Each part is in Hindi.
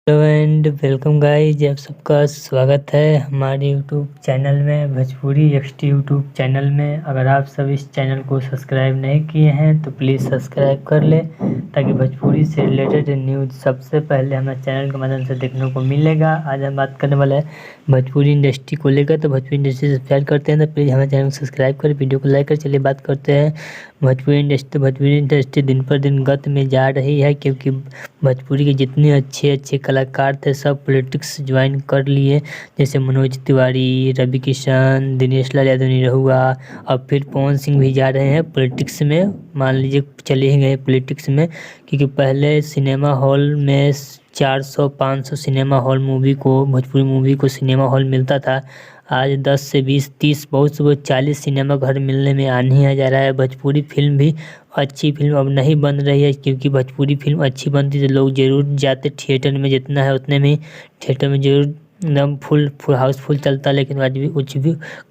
हेलो एंड वेलकम गाइस, आप सबका स्वागत है हमारे यूट्यूब चैनल में, भोजपुरी एक्सटी यूट्यूब चैनल में। अगर आप सब इस चैनल को सब्सक्राइब नहीं किए हैं तो प्लीज़ सब्सक्राइब कर लें ताकि भोजपुरी से रिलेटेड न्यूज़ सबसे पहले हमारे चैनल के माध्यम से देखने को मिलेगा। आज हम बात करने वाले हैं भोजपुरी इंडस्ट्री को लेकर। तो भोजपुरी इंडस्ट्री सब्सक्राइब करते हैं तो प्लीज़ हमारे चैनल को सब्सक्राइब करें, वीडियो को लाइक कर। चलिए बात करते हैं भोजपुरी इंडस्ट्री दिन पर दिन गत में जा रही है, क्योंकि भोजपुरी के जितने अच्छे कलाकार थे सब पॉलिटिक्स ज्वाइन कर लिए। जैसे मनोज तिवारी, रवि किशन, दिनेश लाल यादव निरहुआ, अब फिर पवन सिंह भी जा रहे हैं पॉलिटिक्स में। मान लीजिए चले ही गए पॉलिटिक्स में, क्योंकि पहले सिनेमा हॉल में 400-500 सिनेमा हॉल मूवी को, भोजपुरी मूवी को सिनेमा हॉल मिलता था। आज 10 से 20, 30, बहुत से बहुत 40 सिनेमा घर मिलने में आने आ जा रहा है। भोजपुरी फिल्म भी अच्छी फिल्म अब नहीं बन रही है, क्योंकि भोजपुरी फिल्म अच्छी बनती तो लोग ज़रूर जाते थिएटर में। जितना है उतने में थिएटर में ज़रूर एकदम फुल हाउसफुल चलता, लेकिन आज भी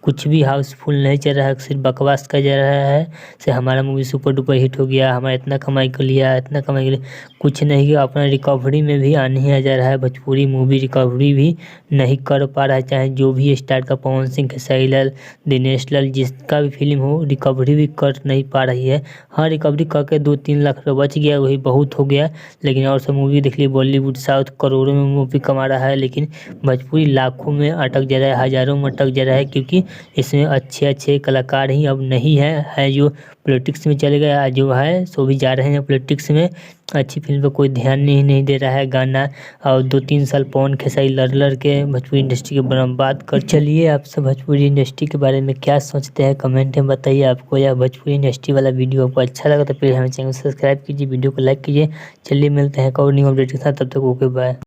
कुछ भी हाउसफुल नहीं चल रहा है, सिर्फ बकवास का जा रहा है। से हमारा मूवी सुपर डुपर हिट हो गया, हमारा इतना कमाई कर लिया, इतना कमाई कर लिया, कुछ नहीं किया। अपना रिकवरी में भी आने आ जा रहा है। भोजपुरी मूवी रिकवरी भी नहीं कर पा रहा है, चाहे जो भी स्टार का, पवन सिंह, खेसारी लाल, दिनेश लाल, जिसका भी फिल्म हो रिकवरी भी कर नहीं पा रही है। हाँ, रिकवरी करके 2-3 लाख रुपये बच गया, वही बहुत हो गया। लेकिन और सब मूवी देख ली, बॉलीवुड साउथ करोड़ों में मूवी कमा रहा है, लेकिन भोजपुरी लाखों में अटक जा रहा है, हज़ारों में अटक जा रहा है, क्योंकि इसमें अच्छे कलाकार ही अब नहीं है जो पॉलिटिक्स में चले गए। जो है सो भी जा रहे हैं पॉलिटिक्स में। अच्छी फिल्म पर कोई ध्यान नहीं दे रहा है। गाना और 2-3 साल पवन खेसारी लड़ के भोजपुरी इंडस्ट्री के बर्बाद कर। चलिए आप सब भोजपुरी इंडस्ट्री के बारे में क्या सोचते हैं कमेंट में बताइए। आपको यह भोजपुरी इंडस्ट्री वाला वीडियो आपको अच्छा लगा तो प्लीज़ हमारे चैनल को सब्सक्राइब कीजिए, वीडियो को लाइक कीजिए। चलिए मिलते हैं एक और न्यू अपडेट के साथ, तब तक ओके बाय।